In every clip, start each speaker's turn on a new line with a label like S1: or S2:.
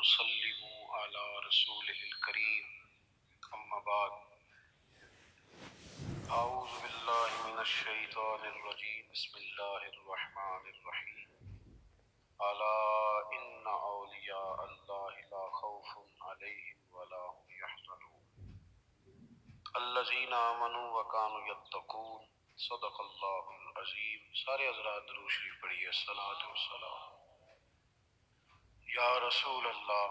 S1: ونسلم على رسوله الكريم أما بعد أعوذ بالله من الشيطان الرجيم بسم الله الرحمن الرحيم ألا إن أولياء الله لا خوف عليهم ولا هم يحزنون الذين آمنوا وكانوا يتقون صدق الله العظيم. سارے حضرات درود شریف پڑھیے. الصلاۃ والسلام یا رسول اللہ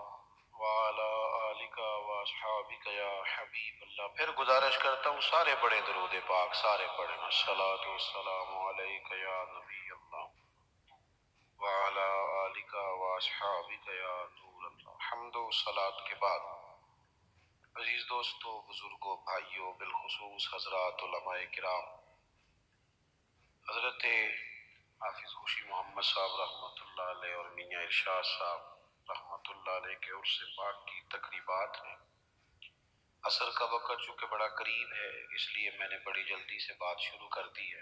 S1: وعلی آلک واصحابک یا حبیب اللہ. پھر گزارش کرتا ہوں سارے پڑھیں درود پاک، سارے پڑھیں. الصلاۃ والسلام علیک یا نبی اللہ وعلی آلک واصحابک یا نور اللہ. حمد و صلاۃ کے بعد عزیز دوستو، بزرگوں، بھائیوں، بالخصوص حضرات علماء کرام، حضرت حافظ خوشی محمد صاحب رحمۃ اللہ علیہ اور میاں ارشاد صاحب رحمۃ اللہ علیہ کے عرس پاک کی تقریبات ہیں. عصر کا وقت چونکہ بڑا قریب ہے اس لیے میں نے بڑی جلدی سے بات شروع کر دی ہے.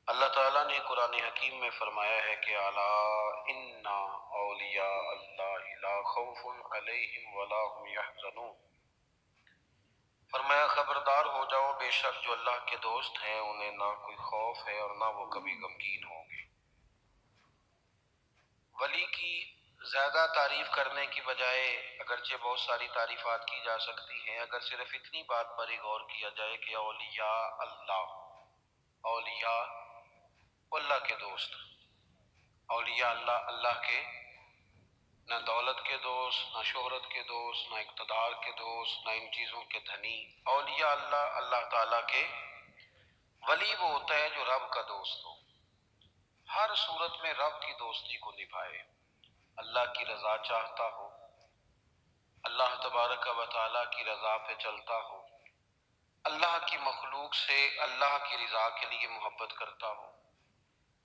S1: اللہ تعالیٰ نے قرآن حکیم میں فرمایا ہے کہ الا ان اولیاء اللہ لا خوف علیہم ولا هم یحزنون. فرمایا خبردار ہو جاؤ، بے شک جو اللہ کے دوست ہیں انہیں نہ کوئی خوف ہے اور نہ وہ کبھی غمگین ہوں گے. ولی کی زیادہ تعریف کرنے کی بجائے اگرچہ بہت ساری تعریفات کی جا سکتی ہیں، اگر صرف اتنی بات پر ہی غور کیا جائے کہ اولیاء اللہ، اولیاء اللہ کے دوست، اولیاء اللہ اللہ کے نہ دولت کے دوست، نہ شہرت کے دوست، نہ اقتدار کے دوست، نہ ان چیزوں کے دھنی. اولیاء اللہ اللہ تعالیٰ کے ولی وہ ہوتا ہے جو رب کا دوست ہو، ہر صورت میں رب کی دوستی کو نبھائے، اللہ کی رضا چاہتا ہو، اللہ تبارک و تعالیٰ کی رضا پہ چلتا ہو، اللہ کی مخلوق سے اللہ کی رضا کے لیے محبت کرتا ہو،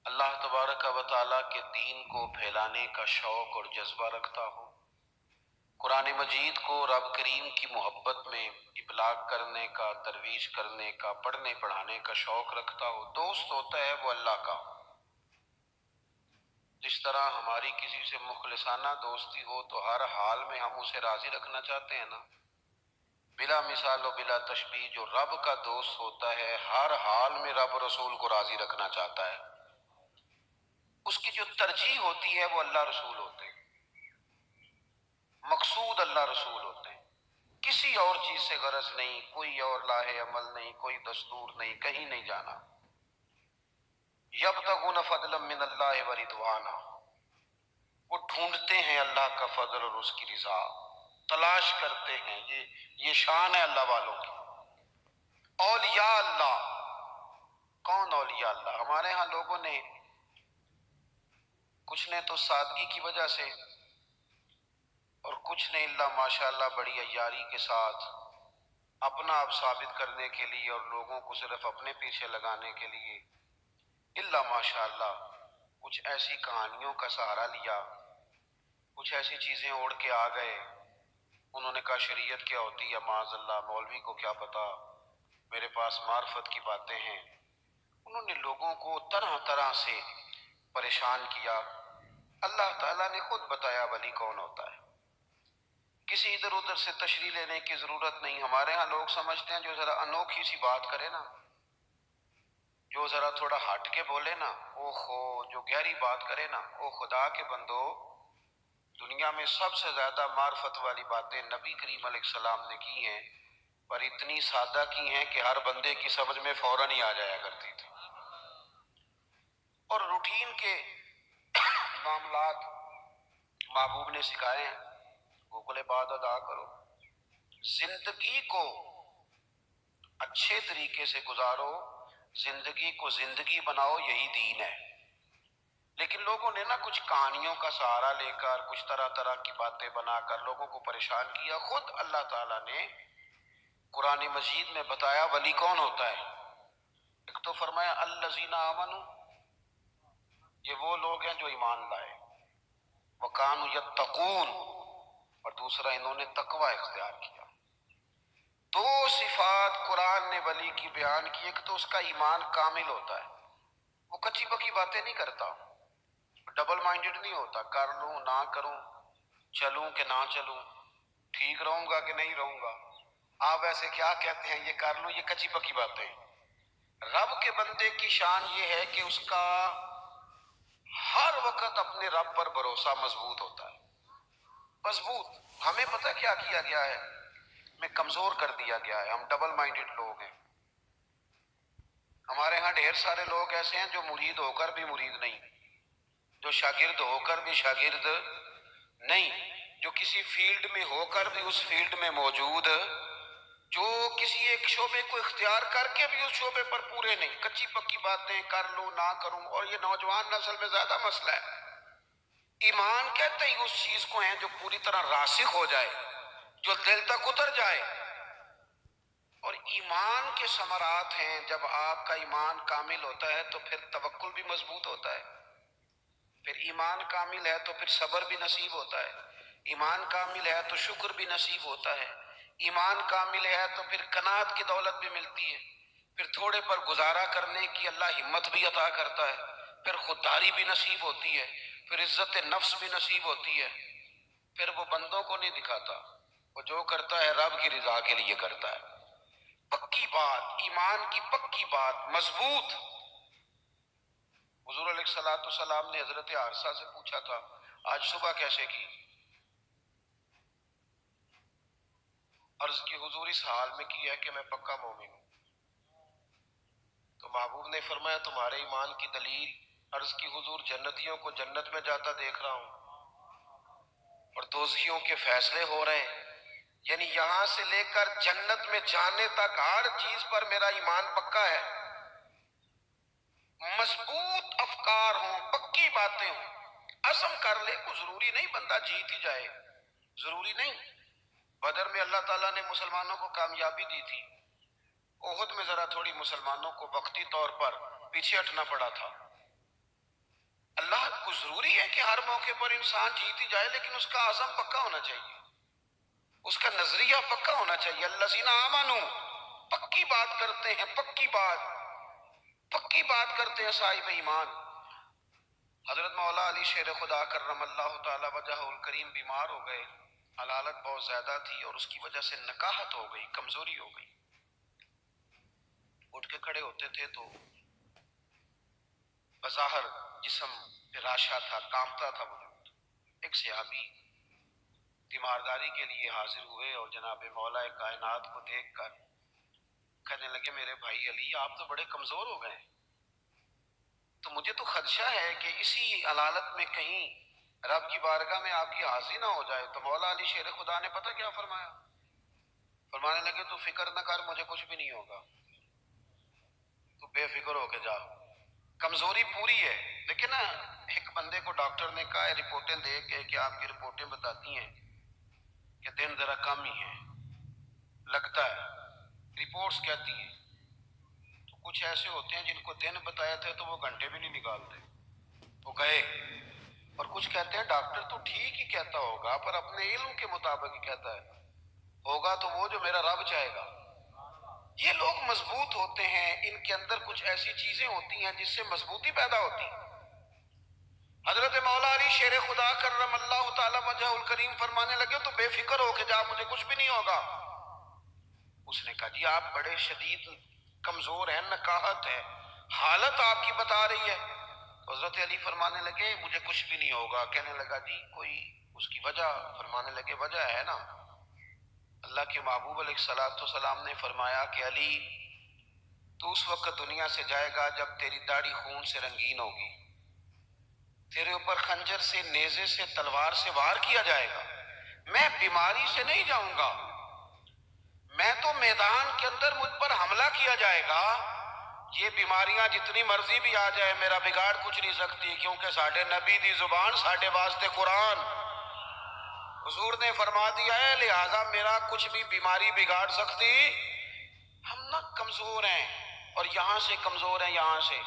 S1: اللہ تبارک و تعالیٰ کے دین کو پھیلانے کا شوق اور جذبہ رکھتا ہو، قرآن مجید کو رب کریم کی محبت میں ابلاغ کرنے کا، ترویج کرنے کا، پڑھنے پڑھانے کا شوق رکھتا ہو. دوست ہوتا ہے وہ اللہ کا. جس طرح ہماری کسی سے مخلصانہ دوستی ہو تو ہر حال میں ہم اسے راضی رکھنا چاہتے ہیں نا، بلا مثال و بلا تشبیہ. جو رب کا دوست ہوتا ہے ہر حال میں رب رسول کو راضی رکھنا چاہتا ہے. اس کی جو ترجیح ہوتی ہے وہ اللہ رسول ہوتے ہیں، مقصود اللہ رسول ہوتے ہیں، کسی اور چیز سے غرض نہیں، کوئی اور لاہ عمل نہیں، کوئی دستور نہیں، کہیں نہیں جانا. یبتغون فضلا من اللہ ورضوانا، وہ ڈھونڈتے ہیں اللہ کا فضل اور اس کی رضا، تلاش کرتے ہیں. یہ شان ہے اللہ والوں کی. اولیاء اللہ، کون اولیاء اللہ؟ ہمارے ہاں لوگوں نے کچھ نے تو سادگی کی وجہ سے اور کچھ نے اللہ ماشاءاللہ بڑی عیاری کے ساتھ اپنا آپ ثابت کرنے کے لیے اور لوگوں کو صرف اپنے پیچھے لگانے کے لیے اللہ ماشاءاللہ کچھ ایسی کہانیوں کا سہارا لیا، کچھ ایسی چیزیں اوڑھ کے آ گئے. انہوں نے کہا شریعت کیا ہوتی ہے، معاذ اللہ مولوی کو کیا پتا، میرے پاس معرفت کی باتیں ہیں. انہوں نے لوگوں کو طرح طرح سے پریشان کیا. اللہ تعالیٰ نے خود بتایا ولی کون ہوتا ہے، کسی ادھر ادھر سے تشریح لینے کی ضرورت نہیں. ہمارے ہاں لوگ سمجھتے ہیں جو ذرا انوکھی سی بات کرے نا، جو ذرا تھوڑا ہٹ کے بولے نا، او خو جو گہری بات کرے نا، او خدا کے بندو، دنیا میں سب سے زیادہ معرفت والی باتیں نبی کریم علیہ السلام نے کی ہیں، پر اتنی سادہ کی ہیں کہ ہر بندے کی سمجھ میں فوراً ہی آ جایا کرتی تھی. اور روٹین کے معاملات محبوب نے سکھائے ہیں. حقوق العباد ادا کرو، زندگی کو اچھے طریقے سے گزارو، زندگی کو زندگی بناؤ، یہی دین ہے. لیکن لوگوں نے نا کچھ کہانیوں کا سہارا لے کر، کچھ طرح طرح کی باتیں بنا کر لوگوں کو پریشان کیا. خود اللہ تعالیٰ نے قرآن مجید میں بتایا ولی کون ہوتا ہے. ایک تو فرمایا الذین آمنوا، یہ وہ لوگ ہیں جو ایمان لائے، وکانوا یتقون، اور دوسرا انہوں نے تقوی اختیار کیا. دو صفات قرآن نے ولی کی بیان کی. ایک تو اس کا ایمان کامل ہوتا ہے، وہ کچی پکی باتیں نہیں کرتا، ڈبل مائنڈڈ نہیں ہوتا، کر لوں نہ کروں چلوں کہ نہ چلوں، ٹھیک رہوں گا کہ نہیں رہوں گا، آپ ایسے کیا کہتے ہیں، یہ کر لوں، یہ کچی پکی باتیں ہیں۔ رب کے بندے کی شان یہ ہے کہ اس کا ہر وقت اپنے رب پر بھروسہ مضبوط ہوتا ہے، مضبوط۔ ہمیں پتہ کیا کیا گیا ہے، ہمیں کمزور کر دیا گیا ہے، ہم ڈبل مائنڈڈ لوگ ہیں۔ ہمارے ہاں ڈھیر سارے لوگ ایسے ہیں جو مرید ہو کر بھی مرید نہیں، جو شاگرد ہو کر بھی شاگرد نہیں، جو کسی فیلڈ میں ہو کر بھی اس فیلڈ میں موجود، جو کسی ایک شعبے کو اختیار کر کے بھی اس شعبے پر پورے نہیں، کچی پکی باتیں کر لوں نہ کروں۔ اور یہ نوجوان نسل میں زیادہ مسئلہ ہے۔ ایمان کہتے ہی اس چیز کو ہیں جو پوری طرح راسخ ہو جائے، جو دل تک اتر جائے۔ اور ایمان کے ثمرات ہیں، جب آپ کا ایمان کامل ہوتا ہے تو پھر توکل بھی مضبوط ہوتا ہے، پھر ایمان کامل ہے تو پھر صبر بھی نصیب ہوتا ہے، ایمان کامل ہے تو شکر بھی نصیب ہوتا ہے، ایمان کامل ہے تو پھر قناعت کی دولت بھی ملتی ہے، پھر تھوڑے پر گزارا کرنے کی اللہ ہمت بھی عطا کرتا ہے، پھر خودداری بھی نصیب ہوتی ہے، پھر عزت نفس بھی نصیب ہوتی ہے۔ پھر وہ بندوں کو نہیں دکھاتا، وہ جو کرتا ہے رب کی رضا کے لیے کرتا ہے۔ پکی بات، ایمان کی پکی بات مضبوط۔ حضور علیہ الصلوۃ والسلام نے حضرت عائشہ سے پوچھا تھا آج صبح کیسے کی؟ عرض کی حضور اس حال میں کی ہے کہ میں پکا مومن ہوں۔ تو محبوب نے فرمایا تمہارے ایمان کی دلیل؟ عرض کی حضور جنتیوں کو جنت میں جاتا دیکھ رہا ہوں اور دوزخیوں کے فیصلے ہو رہے ہیں، یعنی یہاں سے لے کر جنت میں جانے تک ہر چیز پر میرا ایمان پکا ہے۔ مضبوط افکار ہوں، پکی باتیں ہوں، عزم کر لے، کو ضروری نہیں بندہ جیت ہی جائے، ضروری نہیں۔ بدر میں اللہ تعالیٰ نے مسلمانوں کو کامیابی دی تھی، احد میں ذرا تھوڑی مسلمانوں کو وقتی طور پر پیچھے ہٹنا پڑا تھا۔ اللہ کو ضروری ہے کہ ہر موقع پر انسان جیت ہی جائے، لیکن اس کا عزم پکا ہونا چاہیے، اس کا نظریہ پکا ہونا چاہیے۔ الذین آمنوا، پکی بات کرتے ہیں، پکی بات، پکی بات کرتے ہیں صاحب ایمان۔ حضرت مولا علی شیر خدا کرم اللہ تعالی وجہ الکریم بیمار ہو گئے، حلالت بہت زیادہ تھی اور اس کی وجہ سے نکاہت ہو گئی، کمزوری ہو گئی۔ اٹھ کے کھڑے ہوتے تھے تو بظاہر جسم راشا تھا، کامتا تھا وجود۔ ایک صحابی تیمارداری کے لیے حاضر ہوئے اور جناب مولا کائنات کو دیکھ کر کہنے لگے میرے بھائی علی آپ تو بڑے کمزور ہو گئے، تو مجھے تو خدشہ ہے کہ اسی حلالت میں کہیں رب کی بارگاہ میں آپ کی حاضری نہ ہو جائے۔ تو مولا علی شیر خدا نے پتہ کیا فرمایا؟ فرمانے لگے تو فکر نہ کر، مجھے کچھ بھی نہیں ہوگا، تو بے فکر ہو کے جا۔ کمزوری پوری ہے، لیکن نا ایک بندے کو ڈاکٹر نے کہا ہے رپورٹیں دے کے کہ آپ کی رپورٹیں بتاتی ہیں کہ دن ذرا کم ہی ہے، لگتا ہے، رپورٹس کہتی ہیں۔ تو کچھ ایسے ہوتے ہیں جن کو دن بتایا تھے تو وہ گھنٹے بھی نہیں نکالتے، وہ گئے۔ اور کچھ کہتے ہیں ڈاکٹر تو ٹھیک ہی کہتا ہوگا پر اپنے علم کے مطابق ہی کہتا ہے، ہوگا تو وہ جو میرا رب چاہے گا۔ یہ لوگ مضبوط ہوتے ہیں، ان کے اندر کچھ ایسی چیزیں ہوتی ہیں جس سے مضبوطی پیدا ہوتی ہے۔ حضرت مولا علی شیر خدا کرم اللہ تعالی وجہ الکریم فرمانے لگے تو بے فکر ہو کے جا، مجھے کچھ بھی نہیں ہوگا۔ اس نے کہا جی آپ بڑے شدید کمزور ہیں، نکاہت ہے، حالت آپ کی بتا رہی ہے۔ حضرت علی فرمانے لگے مجھے کچھ بھی نہیں ہوگا۔ کہنے لگا جی کوئی اس کی وجہ؟ فرمانے لگے وجہ ہے نا، اللہ کے محبوب علیہ الصلوۃ والسلام نے فرمایا کہ علی تو اس وقت دنیا سے جائے گا جب تیری داڑھی خون سے رنگین ہوگی، تیرے اوپر خنجر سے، نیزے سے، تلوار سے وار کیا جائے گا۔ میں بیماری سے نہیں جاؤں گا، میں تو میدان کے اندر مجھ پر حملہ کیا جائے گا۔ یہ بیماریاں جتنی مرضی بھی آ جائے میرا بگاڑ کچھ نہیں سکتی، کیونکہ ساڈے نبی دی زبان ساڈے واسطے قرآن۔ حضور نے فرما دیا ہے لہذا میرا کچھ بھی بیماری بگاڑ سکتی۔ ہم نہ کمزور ہیں، اور یہاں سے کمزور ہیں، یہاں سے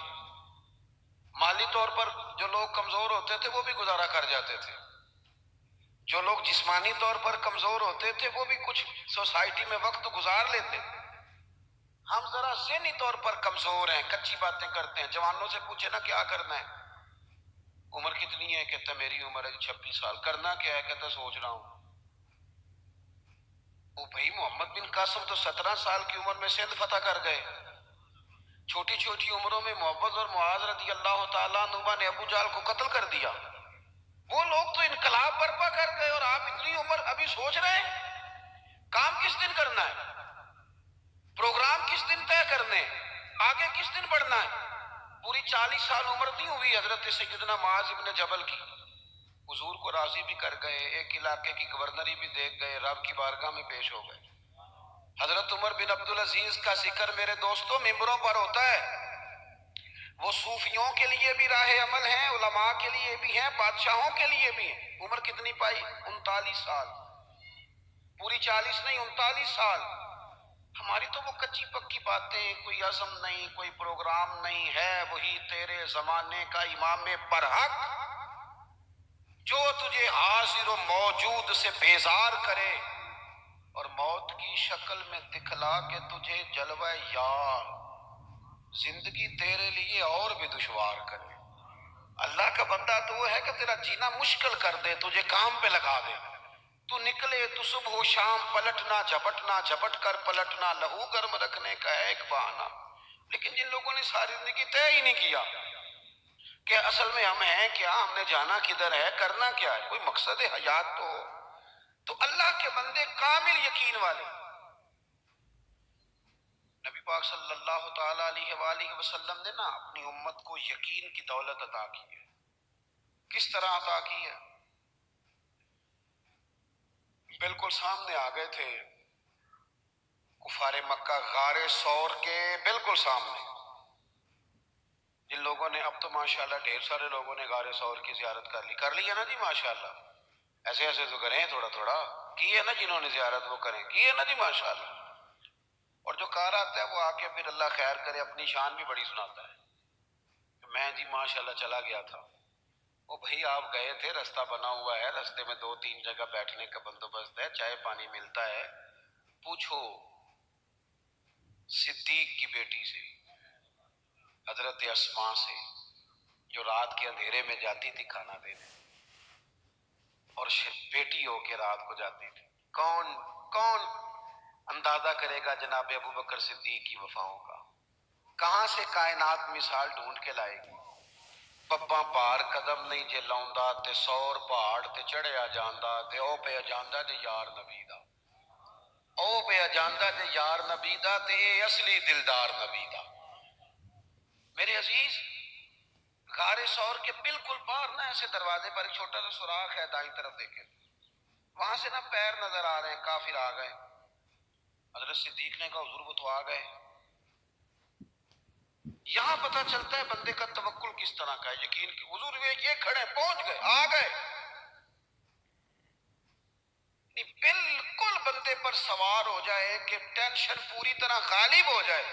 S1: مالی طور پر جو لوگ کمزور ہوتے تھے وہ بھی گزارا کر جاتے تھے، جو لوگ جسمانی طور پر کمزور ہوتے تھے وہ بھی کچھ سوسائٹی میں وقت گزار لیتے۔ ہم ذرا ذہنی طور پر کمزور ہیں، کچی باتیں کرتے ہیں۔ جوانوں سے پوچھے نا کیا کرنا ہے، عمر کتنی ہے؟ کہتا میری عمر ہے 26 سال۔ کرنا کیا ہے؟ کہتا سوچ رہا ہوں۔ وہ بھائی محمد بن قاسم تو 17 سال کی عمر میں سندھ فتح کر گئے۔ چھوٹی چھوٹی عمروں میں محبت اور معاذ رضی اللہ تعالیٰ عنہما نے ابو جہل کو قتل کر دیا۔ وہ لوگ تو انقلاب برپا کر گئے اور آپ اتنی عمر ابھی سوچ رہے ہیں کام کس دن کرنا ہے، پروگرام کس دن طے کرنے، آگے کس دن بڑھنا ہے۔ پوری 40 سال عمر نہیں ہوئی حضرت سیدنا معاذ ابن جبل کی، حضور کو راضی بھی کر گئے، ایک علاقے کی گورنری بھی دیکھ گئے، رب کی بارگاہ میں پیش ہو گئے۔ حضرت عمر بن عبدالعزیز کا ذکر میرے دوستوں ممبروں پر ہوتا ہے، وہ صوفیوں کے لیے بھی راہ عمل ہیں، علماء کے لیے بھی ہیں، بادشاہوں کے لیے بھی ہیں۔ عمر کتنی پائی؟ 39 سال، پوری 40 نہیں، 39 سال۔ ہماری تو وہ کچی پکی باتیں، کوئی عزم نہیں، کوئی پروگرام نہیں ہے۔ وہی تیرے زمانے کا امام برحق جو تجھے حاضر و موجود سے بیزار کرے اور موت کی شکل میں دکھلا کے تجھے جلوہ یار زندگی تیرے لیے اور بھی دشوار کرے۔ اللہ کا بندہ تو وہ ہے کہ تیرا جینا مشکل کر دے، تجھے کام پہ لگا دے، تو نکلے تو صبح و شام پلٹنا جھپٹنا، جھپٹ کر پلٹنا، لہو گرم رکھنے کا ہے ایک بہانہ۔ لیکن جن لوگوں نے ساری زندگی طے ہی نہیں کیا کہ اصل میں ہم ہیں کیا، ہم نے جانا کدھر ہے، کرنا کیا ہے، کوئی مقصد حیات تو ہو۔ تو اللہ کے بندے کامل یقین والے، نبی پاک صلی اللہ تعالی علیہ وآلہ وسلم نے نا اپنی امت کو یقین کی دولت عطا کی ہے۔ کس طرح عطا کی ہے؟ بالکل سامنے آ گئے تھے کفار مکہ غار ثور کے بالکل سامنے۔ جن لوگوں نے، اب تو ماشاءاللہ ڈھیر سارے لوگوں نے غار ثور کی زیارت کر لی ہے نا جی ماشاءاللہ، ایسے ایسے تو کریں تھوڑا تھوڑا کی ہے نا، جنہوں نے زیارت وہ کریں، کی ہے نا جی ماشاءاللہ۔ اور جو کار آتا ہے وہ آ کے پھر اللہ خیر کرے اپنی شان بھی بڑی سناتا ہے کہ میں جی ماشاءاللہ چلا گیا تھا۔ وہ بھائی آپ گئے تھے، رستہ بنا ہوا ہے، رستے میں 2 3 جگہ بیٹھنے کا بندوبست ہے، چائے پانی ملتا ہے، پوچھو صدیق کی بیٹی سے، حضرت اسماء سے، جو رات کے اندھیرے میں جاتی تھی کھانا دینے، اور بیٹی ہو کے رات کو جاتی تھی۔ کون کون اندازہ کرے گا جناب ابو بکر صدیق کی وفاؤں کا؟ کہاں سے کائنات مثال ڈھونڈ کے لائے گی؟ پپا پار قدم نہیں جے لاؤندا تے سور پہاڑ تے چڑھیا جاندا تے او پہ جاندا تے یار نبی دا، او پہ جاندا تے یار نبی دا تے اے اصلی دلدار نبی دا۔ میرے عزیز، غار ثور کے بالکل باہر نا ایسے دروازے پر ایک چھوٹا سا سوراخ ہے، دائیں طرف دیکھیں، وہاں سے نا پیر نظر آ رہے ہیں، کافر آ گئے۔ حضرت صدیق نے کہا حضور وہ تو آ گئے۔ یہاں پتہ چلتا ہے بندے کا توکل کس طرح کا ہے، یقین کی۔ حضور یہ کھڑے پہنچ گئے، آ گئے، بالکل بندے پر سوار ہو جائے کہ ٹینشن پوری طرح غالب ہو جائے،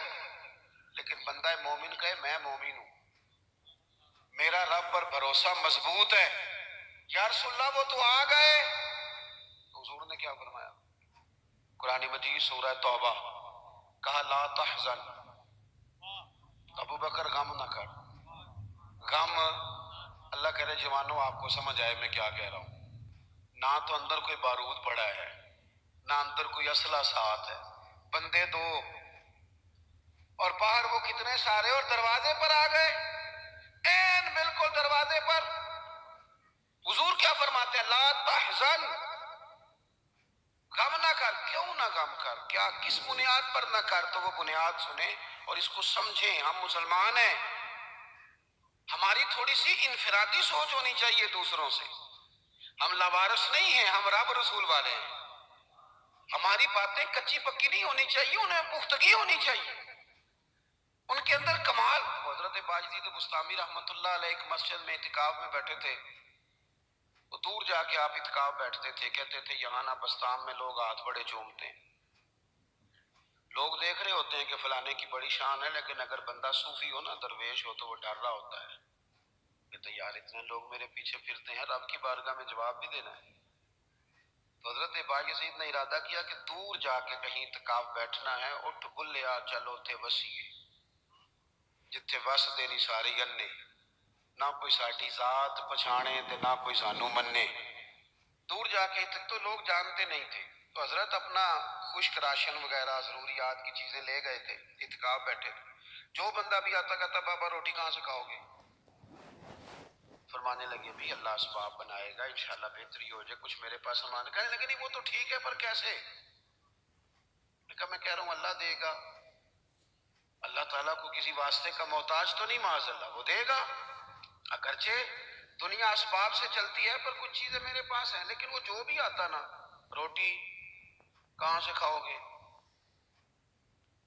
S1: لیکن بندہ مومن کہے میں مومن ہوں، میرا رب پر بھروسہ مضبوط ہے، یا رسول اللہ وہ تو آ گئے۔ حضور نے کیا فرمایا؟ قرآن مجید سورہ توبہ، کہا لا تحزن، ابو بکر غم نہ کر۔ غم، اللہ کرے جوانوں آپ کو سمجھ آئے میں کیا کہہ رہا ہوں۔ نہ تو اندر کوئی بارود پڑا ہے، نہ اندر کوئی اسلحہ ساتھ ہے، بندے دو، اور باہر وہ کتنے سارے، اور دروازے پر آ گئے، این بالکل دروازے پر۔ حضور کیا فرماتے ہیں؟ لا تحزن، غم نہ کر۔ کیوں نہ غم کر؟ کیا کس بنیاد پر نہ کر؟ تو وہ بنیاد سنیں اور اس کو سمجھیں۔ ہم مسلمان ہیں، ہماری تھوڑی سی انفرادی سوچ ہونی چاہیے دوسروں سے، ہم لاوارث نہیں ہیں، ہم رب رسول والے ہیں۔ ہماری باتیں کچی پکی نہیں ہونی چاہیے، انہیں پختگی ہونی چاہیے، ان کے اندر کمال۔ حضرت باجدید بستامی رحمت اللہ علیہ ایک مسجد میں اعتکاف میں بیٹھے تھے، وہ دور جا کے آپ اعتکاف بیٹھتے تھے، کہتے تھے یہاں نا بستام میں لوگ ہاتھ بڑے چومتے ہیں، لوگ دیکھ رہے ہوتے ہیں کہ فلانے کی بڑی شان ہے، لیکن اگر بندہ صوفی ہو نا، درویش ہو، تو وہ ڈر رہا ہوتا ہے کہ یار اتنے لوگ میرے پیچھے پھرتے ہیں، رب کی بارگاہ میں جواب بھی دینا ہے۔ تو حضرت باجدید نے ارادہ کیا کہ دور جا کے کہیں اعتکاف بیٹھنا ہے، اٹھ بلیا چلو تھے وسیع جتھے وس دے نہیں ساری انے، نہ کوئی ساڈی ذات پچھانے تے نہ کوئی سانو مننے. دور جا کے تک تو لوگ جانتے نہیں تھے، تو حضرت اپنا خشک راشن وغیرہ ضروریات کی چیزیں لے گئے تھے، اعتکاف بیٹھے تھے. جو بندہ بھی آتا کہتا بابا روٹی کہاں سے کھاؤ گے؟ فرمانے لگے بھی اللہ اسباب بنائے گا، انشاءاللہ بہتری ہو جائے، کچھ میرے پاس سامان. کہنے لگے نہیں وہ تو ٹھیک ہے پر کیسے؟ میں کہا میں کہہ رہا ہوں اللہ دے گا. اللہ تعالیٰ کو کسی واسطے کا محتاج تو نہیں، معاذ اللہ، وہ دے گا. اگرچہ دنیا اسباب سے چلتی ہے پر کچھ چیزیں میرے پاس ہیں، لیکن وہ جو بھی آتا نا، روٹی کہاں سے کھاؤ گے؟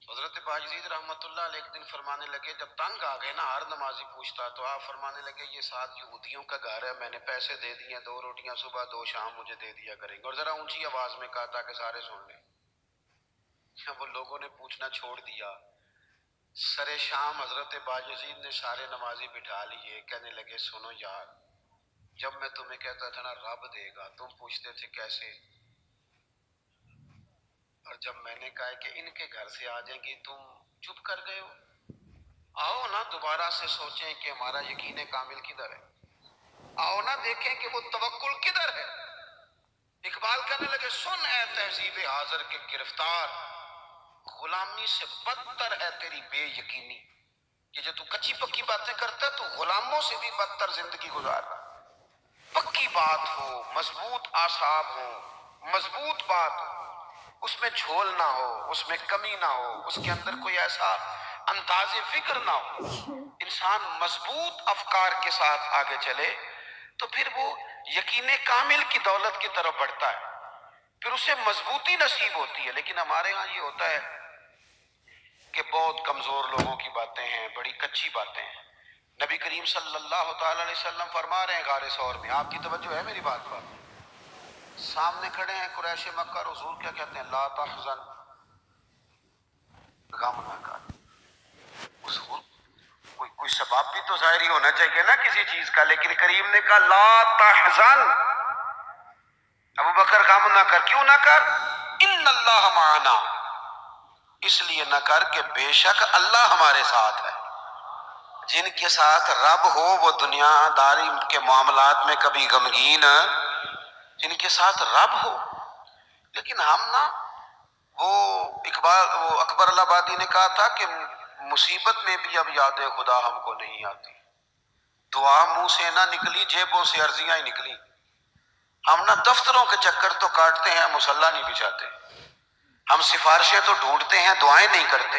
S1: حضرت باجزید رحمت اللہ علیہ ایک دن فرمانے لگے، جب تنگ آ گئے نا، ہر نمازی پوچھتا، تو آپ فرمانے لگے یہ 7 یہودیوں کا گھر ہے، میں نے پیسے دے دیے، 2 روٹیاں صبح 2 شام مجھے دے دیا کریں گے. اور ذرا اونچی آواز میں کہا تاکہ سارے سن لیں. وہ لوگوں نے پوچھنا چھوڑ دیا. سر شام حضرت باجزید نے سارے نمازی بٹھا لیے. کہنے لگے سنو یار، جب میں تمہیں کہتا تھا نا رب دے گا، تم پوچھتے تھے کیسے، اور جب میں نے کہا کہ ان کے گھر سے آ جائیں گی تم چپ کر گئے ہو. آؤ نا دوبارہ سے سوچیں کہ ہمارا یقین کامل کدھر ہے. آؤ نا دیکھیں کہ وہ توکل کدھر ہے. اقبال کہنے لگے سن اے تہذیب حاضر کے گرفتار، غلامی سے بدتر ہے تیری بے یقینی. کہ جو تو کچی پکی باتیں کرتا ہے تو غلاموں سے بھی بدتر زندگی گزار. پکی بات ہو، مضبوط اعصاب ہو، مضبوط بات ہو، اس میں جھول نہ ہو، اس میں کمی نہ ہو، اس کے اندر کوئی ایسا انداز فکر نہ ہو، انسان مضبوط افکار کے ساتھ آگے چلے تو پھر وہ یقین کامل کی دولت کی طرف بڑھتا ہے، پھر اسے مضبوطی نصیب ہوتی ہے. لیکن ہمارے ہاں یہ ہوتا ہے کہ بہت کمزور لوگوں کی باتیں ہیں، بڑی کچی باتیں ہیں. نبی کریم صلی اللہ تعالی علیہ وسلم فرما رہے ہیں غار ثور میں، آپ کی توجہ ہے میری بات پر؟ سامنے کھڑے ہیں قریش مکہ، اور حضور کیا کہتے ہیں؟ لا تحزن، غم نہ کر. حضور کوئی سبب بھی تو ظاہری ہونا چاہیے نا کسی چیز کا، لیکن کریم نے کہا لا تحزن، ابو بکر غم نہ کر. کیوں نہ کر؟ ان اللہ معنا، اس لیے نہ کر کہ بے شک اللہ ہمارے ساتھ ہے. جن کے ساتھ رب ہو وہ دنیا داری کے معاملات میں کبھی غمگین، جن کے ساتھ رب ہو. لیکن ہم نا، وہ وہ اکبر اللہ آبادی نے کہا تھا کہ مصیبت میں بھی اب یاد خدا ہم کو نہیں آتی. دعا منہ سے نہ نکلی، جیبوں سے عرضیاں ہی نکلی. ہم نا دفتروں کے چکر تو کاٹتے ہیں، مصلی نہیں بچھاتے. ہم سفارشیں تو ڈھونڈتے ہیں، دعائیں نہیں کرتے.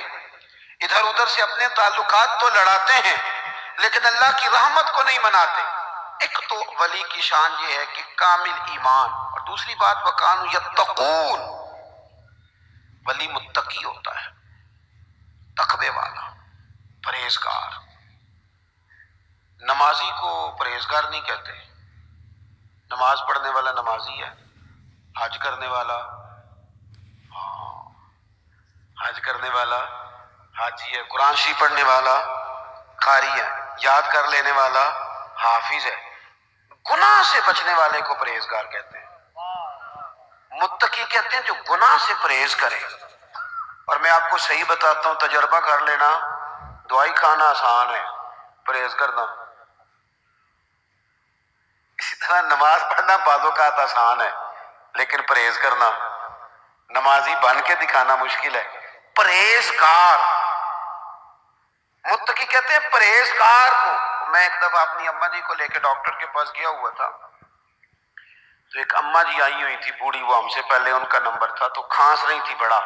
S1: ادھر ادھر سے اپنے تعلقات تو لڑاتے ہیں، لیکن اللہ کی رحمت کو نہیں مناتے. ایک تو ولی کی شان یہ ہے کہ کامل ایمان، اور دوسری بات وَكَانُوا يَتَّقُونَ، ولی متقی ہوتا ہے، تقوی والا، پرہیزگار. نمازی کو پرہیزگار نہیں کہتے. نماز پڑھنے والا نمازی ہے، حج کرنے والا، ہاں حج کرنے والا حاجی ہے، قرآن شریف پڑھنے والا قاری ہے، یاد کر لینے والا حافظ ہے. گناہ سے بچنے والے کو پرہیزگار کہتے ہیں. متقی کہتے ہیں جو گناہ سے پرہیز کرے. اور میں آپ کو صحیح بتاتا ہوں، تجربہ کر لینا، دوائی کھانا آسان ہے، پرہیز کرنا. اسی طرح نماز پڑھنا بعض اوقات آسان ہے، لیکن پرہیز کرنا، نمازی بن کے دکھانا مشکل ہے. پرہیزگار، متقی کہتے ہیں پرہیزگار کو. میں ایک دفعہ اپنی اماں جی کو لے کے ڈاکٹر کے پاس گیا ہوا تھا، تو ایک اماں جی آئی ہوئی تھی بوڑھی، وہ ہم سے پہلے ان کا نمبر تھا، تو کھانس رہی تھی بڑا.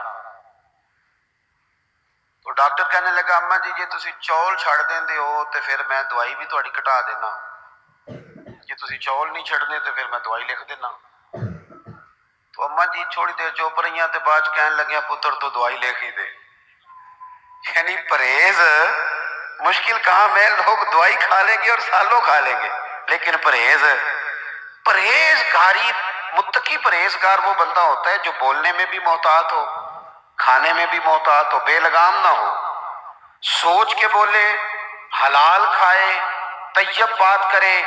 S1: تو ڈاکٹر کہنے لگا اماں جی جی تسی چول چھڑ دیندے ہو تے پھر میں دوائی بھی تہاڈی گھٹا دینا، جی تسی چول نہیں چھڑنے تے پھر میں دوائی لکھ دینا. تو اماں جی تھوڑی دیر چپ رہیاں تے بعد کہنے لگیا پتر تو دوائی لکھ ہی دے. یعنی پرہیز مشکل کام ہے، لوگ دوائی کھا لیں گے اور سالوں کھا لیں گے، لیکن پرہیزگاری، متقی پرہیزگار وہ بندہ ہوتا ہے جو بولنے میں بھی محتاط ہو، کھانے میں بھی محتاط ہو، بے لگام نہ ہو، سوچ کے بولے، حلال کھائے، طیب بات کرے.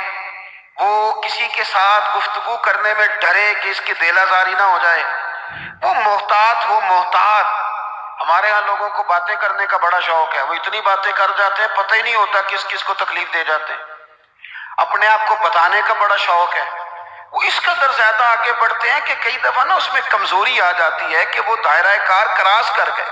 S1: وہ کسی کے ساتھ گفتگو کرنے میں ڈرے کہ اس کی دل آزاری نہ ہو جائے. وہ محتاط ہو، محتاط. ہمارے ہاں لوگوں کو باتیں کرنے کا بڑا شوق ہے، وہ اتنی باتیں کر جاتے ہیں پتہ ہی نہیں ہوتا کس کس کو تکلیف دے جاتے ہیں. اپنے آپ کو بتانے کا بڑا شوق ہے، وہ اس قدر زیادہ آگے بڑھتے ہیں کہ کئی دفعہ نا اس میں کمزوری آ جاتی ہے کہ وہ دائرہ کار کراس کر گئے،